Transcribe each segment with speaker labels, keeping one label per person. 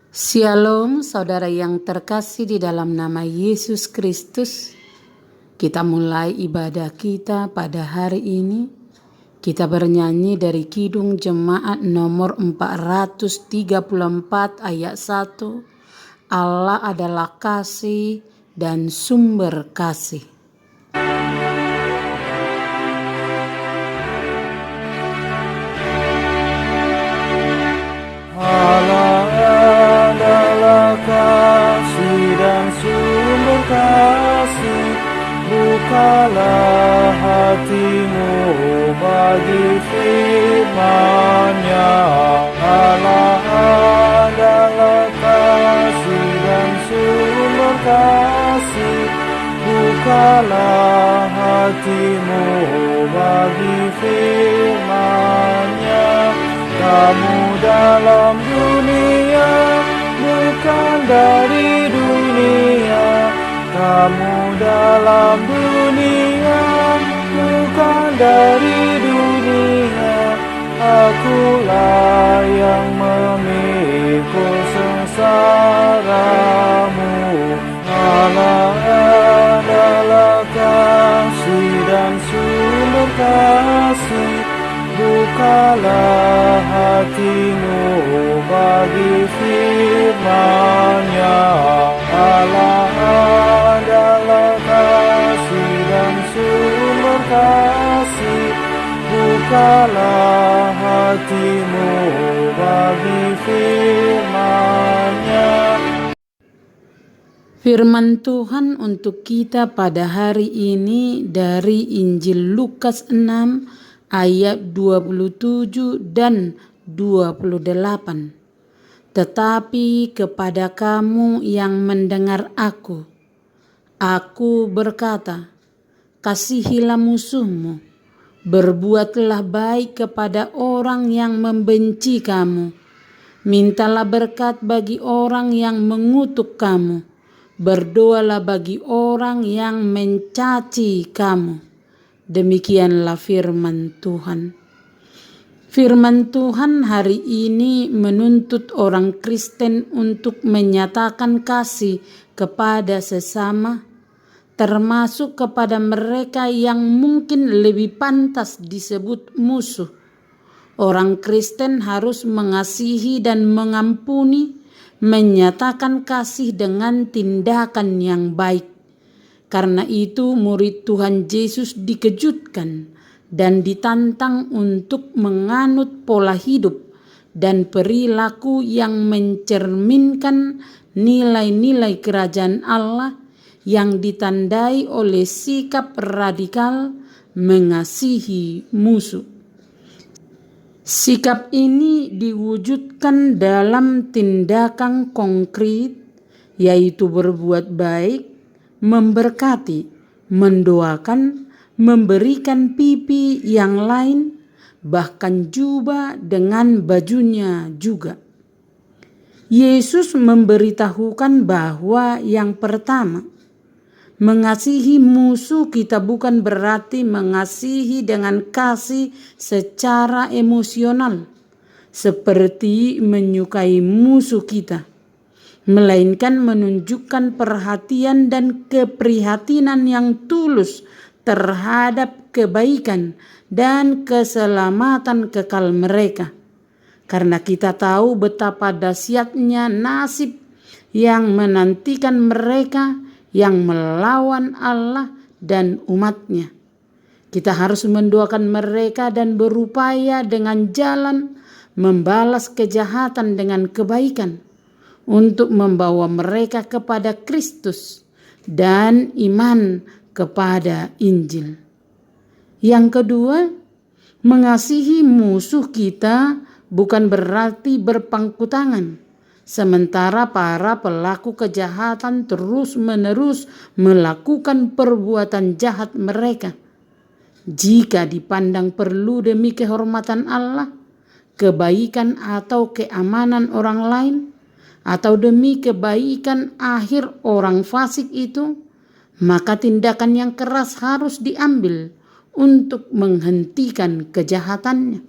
Speaker 1: Shalom saudara yang terkasih di dalam nama Yesus Kristus. Kita mulai ibadah kita pada hari ini. Kita bernyanyi dari Kidung Jemaat nomor 434 ayat 1. Allah adalah kasih dan sumber kasih.
Speaker 2: Kasih dan sumber kasih, bukalah hatimu bagi firman-Nya. Allah adalah kasih dan sumber kasih, bukalah hatimu bagi firman-Nya. Kamu dalam dunia, bukan dari dunia. Kamu dalam dunia, bukan dari dunia. Akulah yang memikul sengsaramu. Allah adalah kasih dan sumber kasih, bukalah hatimu bagi firman-Nya. Allah adalah kasih dan sumber kasih, bukalah hatimu bagi firman-Nya.
Speaker 1: Firman Tuhan untuk kita pada hari ini dari Injil Lukas 6 ayat 27 dan 28. Tetapi kepada kamu yang mendengar aku berkata, kasihilah musuhmu, berbuatlah baik kepada orang yang membenci kamu, mintalah berkat bagi orang yang mengutuk kamu, berdoalah bagi orang yang mencaci kamu. Demikianlah firman Tuhan. Firman Tuhan hari ini menuntut orang Kristen untuk menyatakan kasih kepada sesama, termasuk kepada mereka yang mungkin lebih pantas disebut musuh. Orang Kristen harus mengasihi dan mengampuni, menyatakan kasih dengan tindakan yang baik. Karena itu murid Tuhan Yesus dikejutkan dan ditantang untuk menganut pola hidup dan perilaku yang mencerminkan nilai-nilai kerajaan Allah yang ditandai oleh sikap radikal mengasihi musuh. Sikap ini diwujudkan dalam tindakan konkret, yaitu berbuat baik, memberkati, mendoakan, memberikan pipi yang lain, bahkan jubah dengan bajunya juga. Yesus memberitahukan bahwa yang pertama, mengasihi musuh kita bukan berarti mengasihi dengan kasih secara emosional, seperti menyukai musuh kita, melainkan menunjukkan perhatian dan keprihatinan yang tulus terhadap kebaikan dan keselamatan kekal mereka. Karena kita tahu betapa dahsyatnya nasib yang menantikan mereka yang melawan Allah dan umat-Nya. Kita harus mendoakan mereka dan berupaya dengan jalan membalas kejahatan dengan kebaikan untuk membawa mereka kepada Kristus dan iman kepada Injil. Yang kedua, mengasihi musuh kita bukan berarti berpangku tangan, sementara para pelaku kejahatan terus-menerus melakukan perbuatan jahat mereka. Jika dipandang perlu demi kehormatan Allah, kebaikan atau keamanan orang lain, atau demi kebaikan akhir orang fasik itu, maka tindakan yang keras harus diambil untuk menghentikan kejahatannya.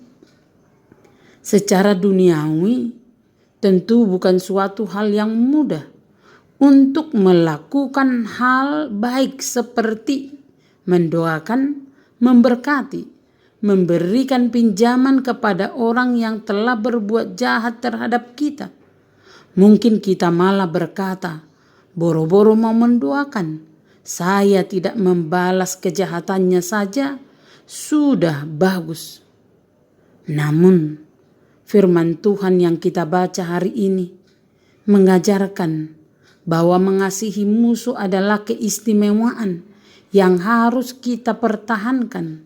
Speaker 1: Secara duniawi, Tentu bukan suatu hal yang mudah untuk melakukan hal baik seperti mendoakan, memberkati, memberikan pinjaman kepada orang yang telah berbuat jahat terhadap kita. Mungkin kita malah berkata, boro-boro mau mendoakan, saya tidak membalas kejahatannya saja, sudah bagus. Namun, firman Tuhan yang kita baca hari ini mengajarkan bahwa mengasihi musuh adalah keistimewaan yang harus kita pertahankan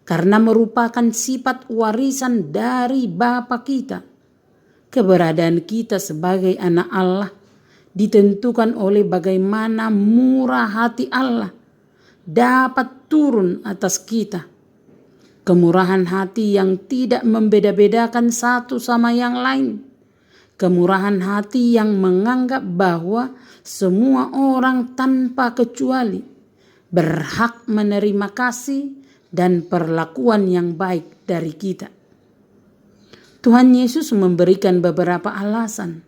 Speaker 1: karena merupakan sifat warisan dari Bapa kita. Keberadaan kita sebagai anak Allah ditentukan oleh bagaimana murah hati Allah dapat turun atas kita. Kemurahan hati yang tidak membeda-bedakan satu sama yang lain. Kemurahan hati yang menganggap bahwa semua orang tanpa kecuali berhak menerima kasih dan perlakuan yang baik dari kita. Tuhan Yesus memberikan beberapa alasan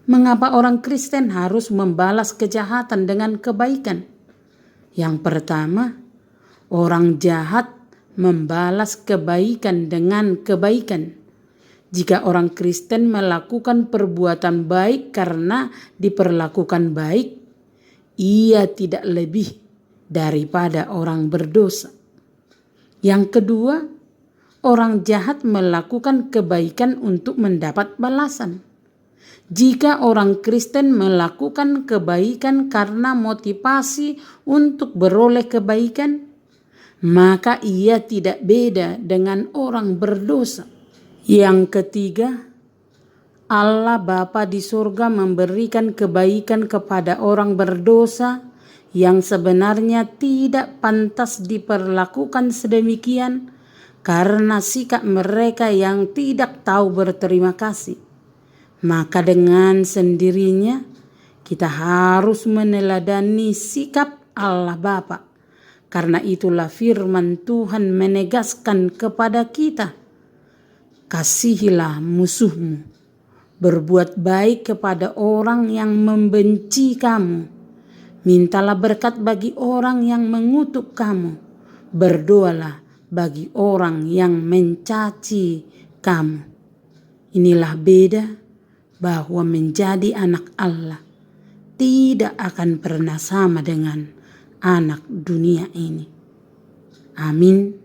Speaker 1: mengapa orang Kristen harus membalas kejahatan dengan kebaikan. Yang pertama, orang jahat membalas kebaikan dengan kebaikan. Jika orang Kristen melakukan perbuatan baik karena diperlakukan baik, ia tidak lebih daripada orang berdosa. Yang kedua, orang jahat melakukan kebaikan untuk mendapat balasan. Jika orang Kristen melakukan kebaikan karena motivasi untuk beroleh kebaikan, maka ia tidak beda dengan orang berdosa. Yang ketiga, Allah Bapa di surga memberikan kebaikan kepada orang berdosa yang sebenarnya tidak pantas diperlakukan sedemikian karena sikap mereka yang tidak tahu berterima kasih. Maka dengan sendirinya kita harus meneladani sikap Allah Bapa. Karena itulah firman Tuhan menegaskan kepada kita, kasihilah musuhmu, berbuat baik kepada orang yang membenci kamu, mintalah berkat bagi orang yang mengutuk kamu, berdoalah bagi orang yang mencaci kamu. Inilah beda bahwa menjadi anak Allah tidak akan pernah sama dengan anak dunia ini. Amin.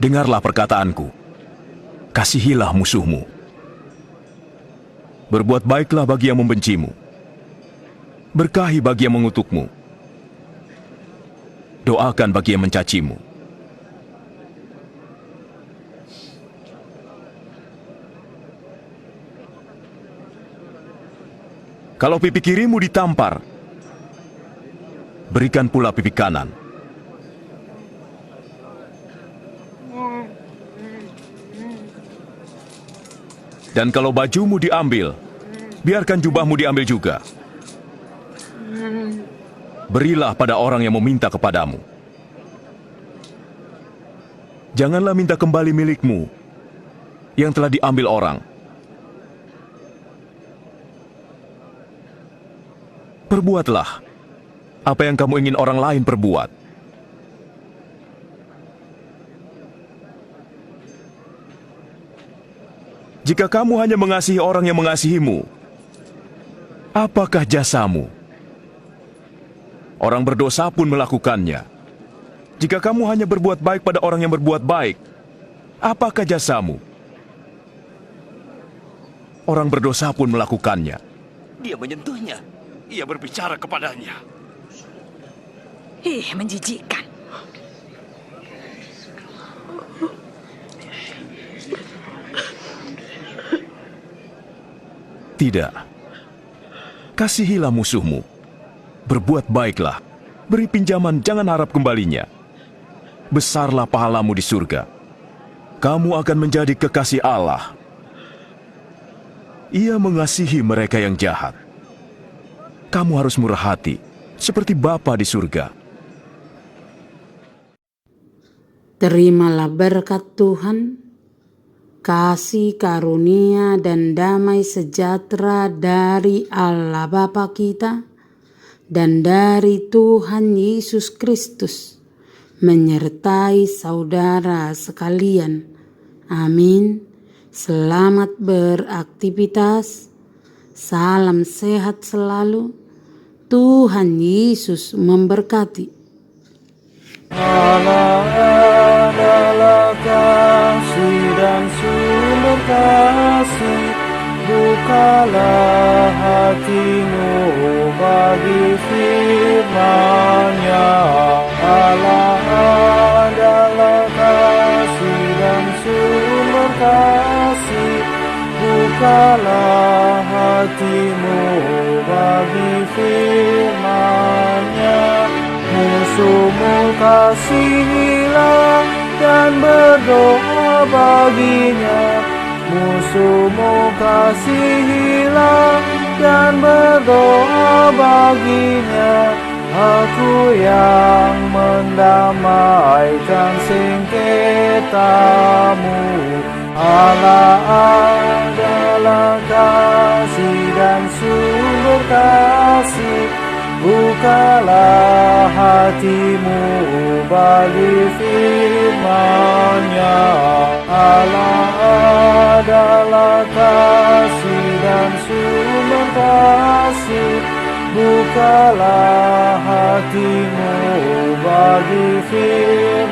Speaker 3: Dengarlah perkataanku, kasihilah musuhmu. Berbuat baiklah bagi yang membencimu. Berkahi bagi yang mengutukmu. Doakan bagi yang mencacimu. Kalau pipi kirimu ditampar, berikan pula pipi kanan. Dan kalau bajumu diambil, biarkan jubahmu diambil juga. Berilah pada orang yang meminta kepadamu. Janganlah minta kembali milikmu yang telah diambil orang. Perbuatlah apa yang kamu ingin orang lain perbuat. Jika kamu hanya mengasihi orang yang mengasihimu, apakah jasamu? Orang berdosa pun melakukannya. Jika kamu hanya berbuat baik pada orang yang berbuat baik, apakah jasamu? Orang berdosa pun melakukannya.
Speaker 4: Dia menyentuhnya. Ia berbicara kepadanya.
Speaker 5: Menjijikkan.
Speaker 3: Tidak. Kasihilah musuhmu. Berbuat baiklah. Beri pinjaman, jangan harap kembalinya. Besarlah pahalamu di surga. Kamu akan menjadi kekasih Allah. Ia mengasihi mereka yang jahat. Kamu harus murah hati, seperti Bapa di surga.
Speaker 1: Terimalah berkat Tuhan. kasih karunia dan damai sejahtera dari Allah Bapa kita dan dari Tuhan Yesus Kristus menyertai saudara sekalian. Amin. Selamat beraktivitas. Salam sehat selalu. Tuhan Yesus memberkati.
Speaker 2: Allah adalah kasih dan sumber kasih. Bukalah hatimu bagi firman-Nya. Allah adalah kasih dan sumber kasih. Bukalah hatimu bagi firman-Nya. Musuhmu kasihilah dan berdoa baginya. Musuhmu kasihilah dan berdoa baginya. Aku yang mendamaikan sengketamu. Allah adalah kasih dan sumber kasih. Bukalah hatimu bagi firman-Nya. Allah adalah kasih dan sumber kasih. Bukalah hatimu bagi firman-Nya.